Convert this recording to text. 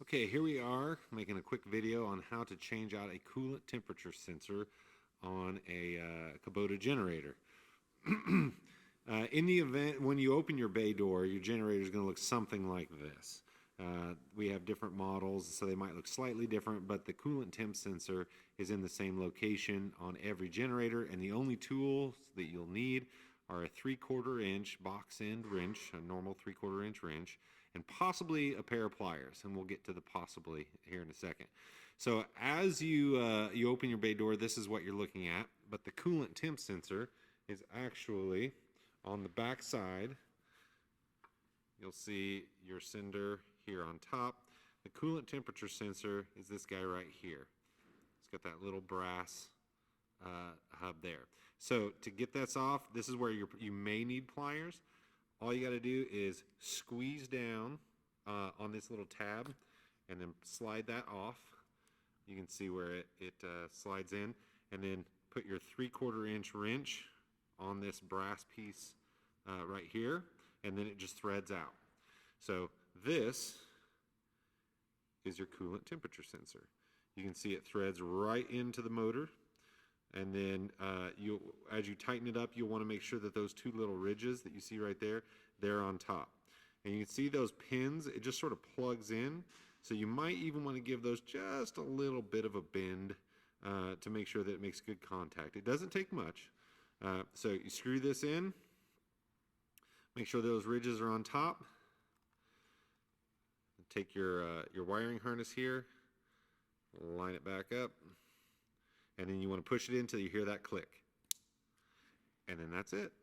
Okay, here we are making a quick video on how to change out a coolant temperature sensor on a Kubota generator. In the event when you open your bay door, your generator is going to look something like this. We have different models, so they might look slightly different, but the coolant temp sensor is in the same location on every generator, and the only tools that you'll need are a 3/4 inch box end wrench, a normal 3/4 inch wrench, and possibly a pair of pliers, and we'll get to the possibly here in a second. So as you open your bay door, this is what you're looking at, but the coolant temp sensor is actually on the back side. You'll see your sender here on top. The coolant temperature sensor is this guy right here. It's got that little brass hub there. So to get this off, this is where you may need pliers. All you got to do is squeeze down on this little tab and then slide that off. You can see where it slides in, and then put your 3/4 inch wrench on this brass piece right here, and then it just threads out. So this is your coolant temperature sensor. You can see it threads right into the motor, and then as you tighten it up, you'll want to make sure that those two little ridges that you see right there, they're on top. And you can see those pins, it just sort of plugs in, so you might even want to give those just a little bit of a bend to make sure that it makes good contact. It doesn't take much. So you screw this in, make sure those ridges are on top. Take your wiring harness here, line it back up, and then you want to push it in until you hear that click. And then that's it.